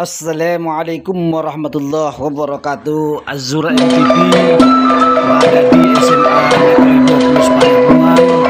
Assalamualaikum warahmatullahi wabarakatuh. Azura MTV berada di SMA Negeri 20 Panjungan.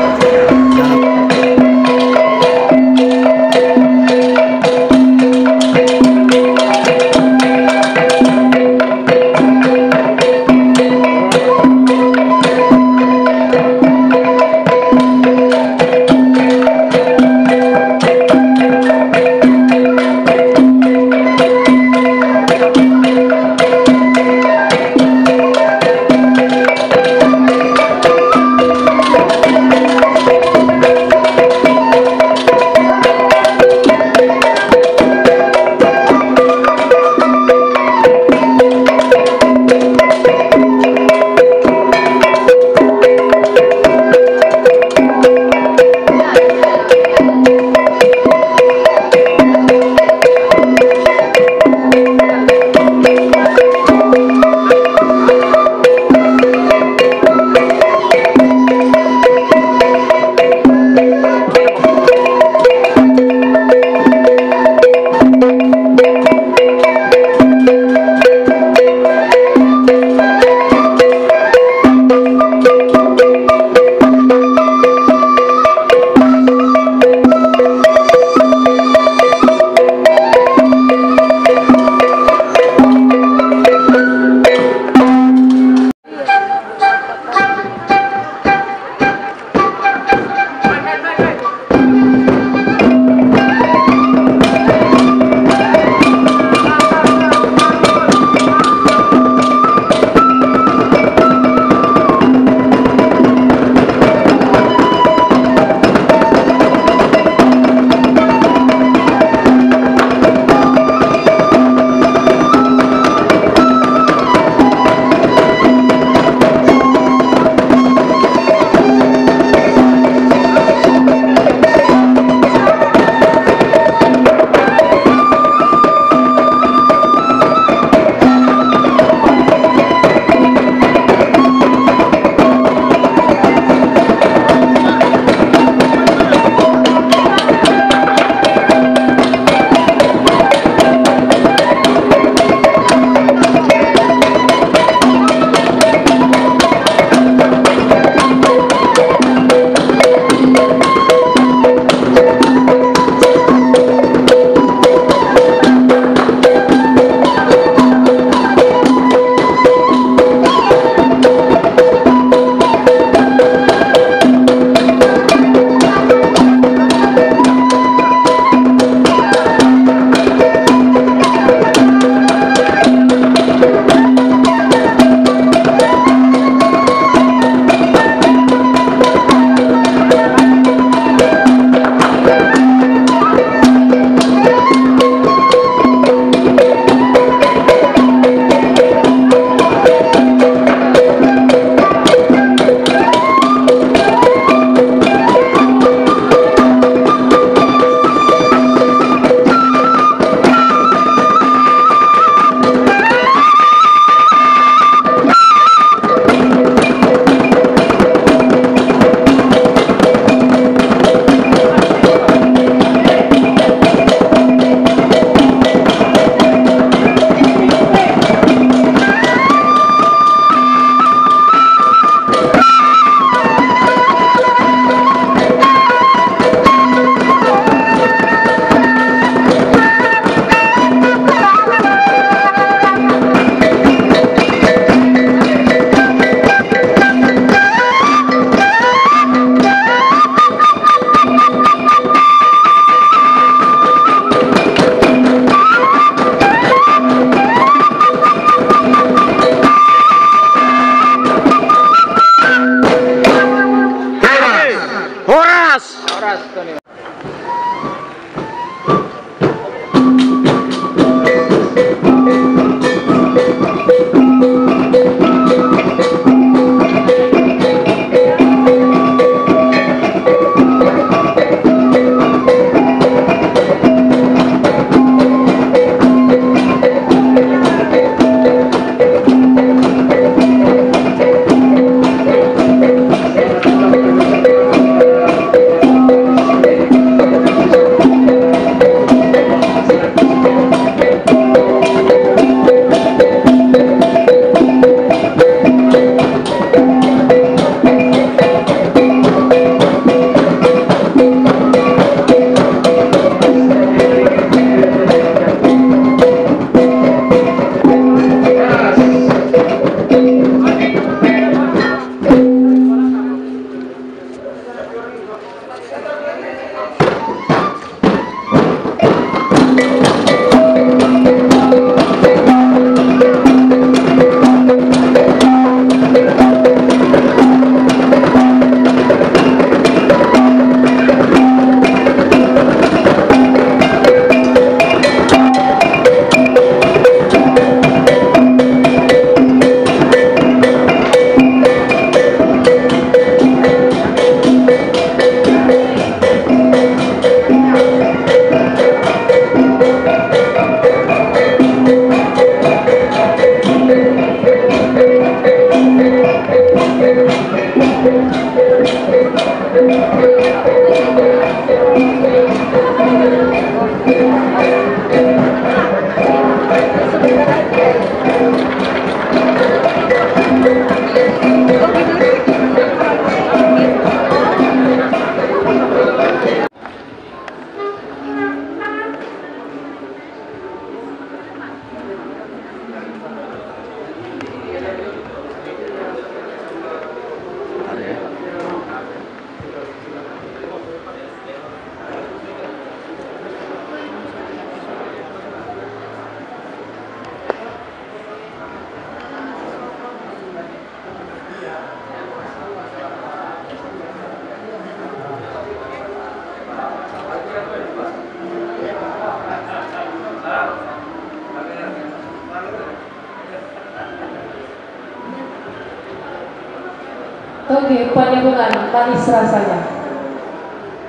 Oke, penyambungan manis rasanya.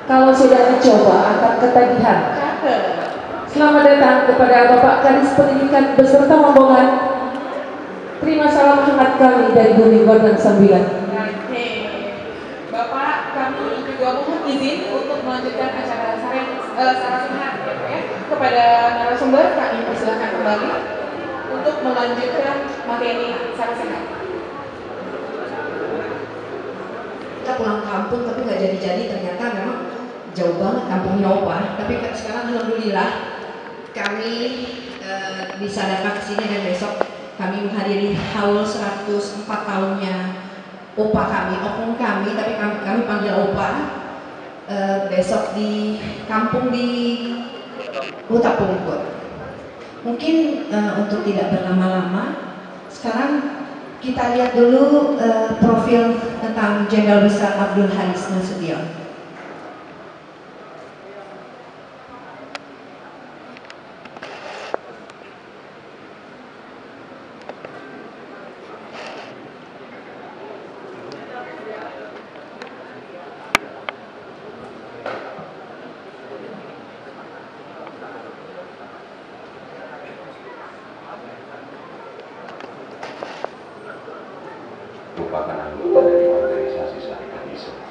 Kalau sudah mencoba akan ketagihan. Selamat datang kepada Bapak Kadis Pendidikan beserta rombongan. Terima salam hangat kami dari Bumi Gondang 9. Oke, Bapak, kami juga mohon izin untuk melanjutkan acara sarasehat ya. Kepada narasumber kami persilahkan kembali untuk melanjutkan materi sarasehat. Kita pulang kampung tapi nggak jadi-jadi, ternyata memang jauh banget kampungnya Opa. Tapi sekarang alhamdulillah kami bisa datang ke sini dan besok kami menghadiri haul 104 tahunnya Opa kami, opung kami, tapi kami panggil Opa. Besok di kampung di Huta Pungkur. Mungkin untuk tidak berlama-lama, sekarang kita lihat dulu profil tentang Jenderal Besar Abdul Haris Nasution. Merupakan anggota dari organisasi Syarikat Islam.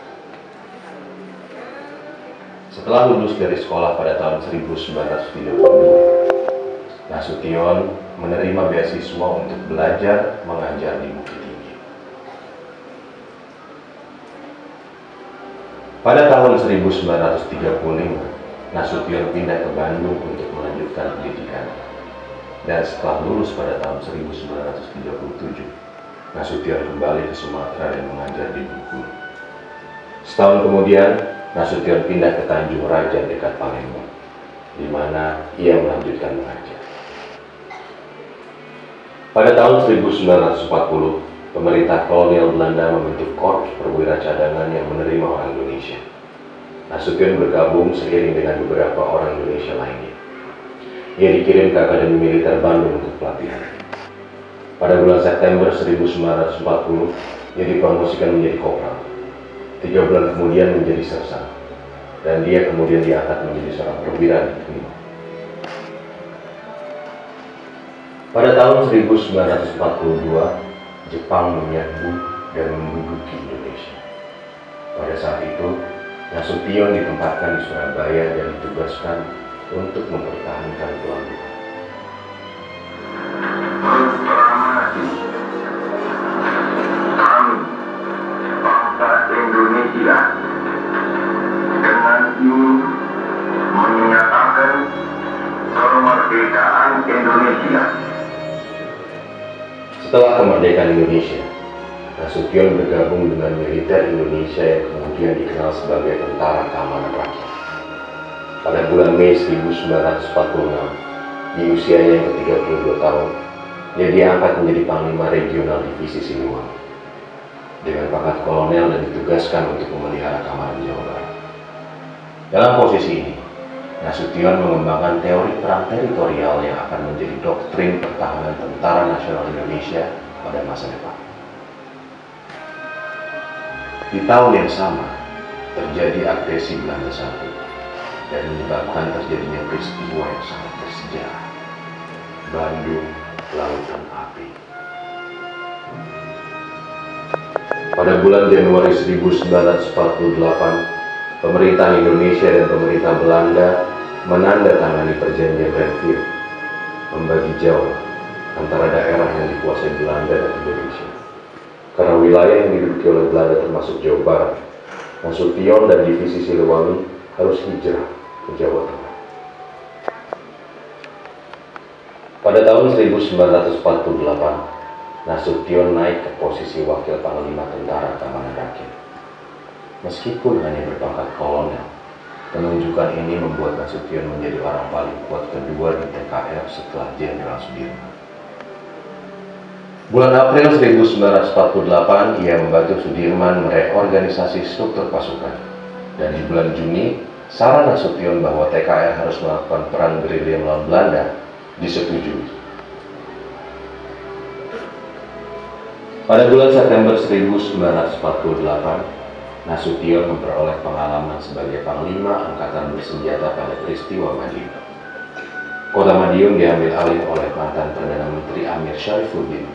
Setelah lulus dari sekolah pada tahun 1932, Nasution menerima beasiswa untuk belajar mengajar di Bukit Tinggi. Pada tahun 1935, Nasution pindah ke Bandung untuk melanjutkan pendidikan. Dan setelah lulus pada tahun 1937, Nasution kembali ke Sumatera dan mengajar di Bengkulu. Setahun kemudian, Nasution pindah ke Tanjung Raja dekat Palembang, di mana ia melanjutkan mengajar. Pada tahun 1940, pemerintah kolonial Belanda membentuk Korps Perwira Cadangan yang menerima orang Indonesia. Nasution bergabung seiring dengan beberapa orang Indonesia lainnya. Ia dikirim ke Akademi Militer Bandung untuk pelatihan. Pada bulan September 1940, ia dipromosikan menjadi kopral. 3 bulan kemudian menjadi sersan, dan dia kemudian diangkat menjadi seorang perwira di Timur. Pada tahun 1942, Jepang menyerbu dan menduduki Indonesia. Pada saat itu, Nasution ditempatkan di Surabaya dan ditugaskan untuk mempertahankan pelabuhan. Kami, bangsa Indonesia, dengan ini menyatakan kemerdekaan Indonesia. Setelah kemerdekaan Indonesia, Nasution bergabung dengan militer Indonesia yang kemudian dikenal sebagai Tentara Keamanan Rakyat. Pada bulan Mei 1946, di usianya yang ke-32 tahun, dia diangkat menjadi Panglima Regional Divisi Siliwangi dengan pangkat kolonel dan ditugaskan untuk memelihara keamanan Jawa Barat. Dalam posisi ini, Nasution mengembangkan teori perang teritorial yang akan menjadi doktrin pertahanan Tentara Nasional Indonesia pada masa depan. Di tahun yang sama, terjadi agresi Belanda I dan menyebabkan terjadinya peristiwa yang sangat bersejarah. Bandung, Lautan Api. Pada bulan Januari 1948, pemerintah Indonesia dan pemerintah Belanda menandatangani perjanjian Renville membagi jauh antara daerah yang dikuasai Belanda dan Indonesia. Karena wilayah yang diduduki oleh Belanda termasuk Jawa Barat, Nasution dan Divisi Siliwangi harus hijrah ke Jawa Tengah. Pada tahun 1948, Nasution naik ke posisi Wakil Panglima Tentara Keamanan Rakyat. Meskipun hanya berpangkat kolonel, penunjukan ini membuat Nasution menjadi orang paling kuat kedua di TKR setelah Jenderal Sudirman. Bulan April 1948, ia membantu Sudirman mereorganisasi struktur pasukan. Dan di bulan Juni, saran Nasution bahwa TKR harus melakukan perang gerilya melawan Belanda disetujui. Pada bulan September 1948, Nasution memperoleh pengalaman sebagai Panglima Angkatan Bersenjata pada peristiwa Madiun. Kota Madiun diambil alih oleh mantan Perdana Menteri Amir Syarifuddin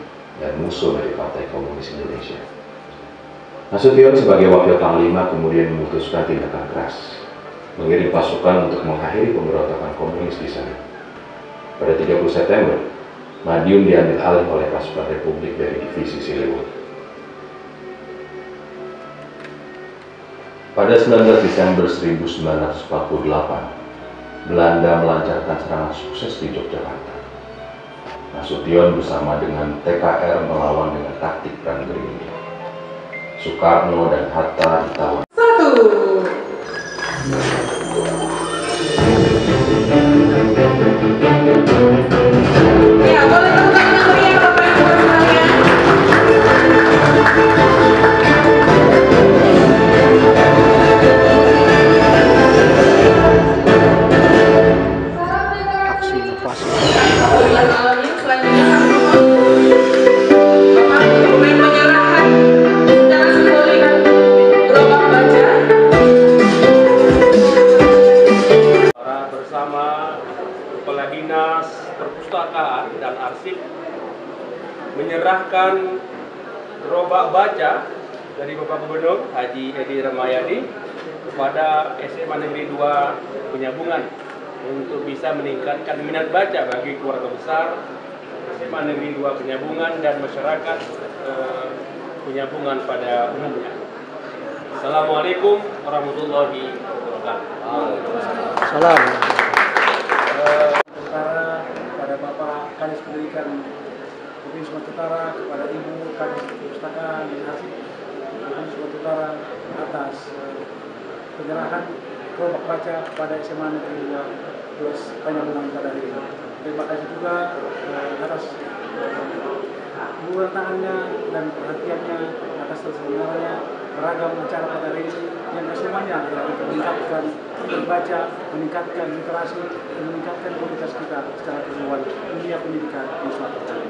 dan musuh dari Partai Komunis Indonesia. Nasution sebagai Wakil Panglima kemudian memutuskan tindakan keras, mengirim pasukan untuk mengakhiri pemberontakan komunis di sana. Pada 30 September, Madiun diambil alih oleh pasukan Republik dari Divisi Siliwangi. Pada 19 Desember 1948, Belanda melancarkan serangan sukses di Yogyakarta. Nasution bersama dengan TKR melawan dengan taktik perang gerilya. Soekarno dan Hatta ditawan. Ya, boleh tepuk tangan meriah Bapak Ibu sekalian. Aksi lepas. Bulan alamin selanjutnya Bapak dokumen penyerahan secara simbolik gerobak baja. Bersama Kepala Dinas Perpustakaan dan Arsip menyerahkan gerobak baca dari Bapak Gubernur Haji Edi Ramayadi kepada SMA Negeri 2 Penyambungan untuk bisa meningkatkan minat baca bagi keluarga besar SMA Negeri 2 Penyambungan dan masyarakat Penyambungan pada umumnya. Assalamualaikum warahmatullahi wabarakatuh. Salam. Utara, kepada Bapak Kadis Pendidikan Provinsi Sumatera Utara, kepada Ibu Kadis Perpustakaan dan Arsip Provinsi Sumatera Utara atas penyerahan gerobak baca kepada SMA Negeri 2 Penyambungan pada hari ini. Terima kasih juga atas uluran tangannya dan perhatiannya atas terselenggaranya beragam acara pada hari ini yang kesemuanya adalah untuk meningkatkan membaca, meningkatkan literasi, dan meningkatkan kualitas kita secara keseluruhan dunia pendidikan di Sumatera Utara.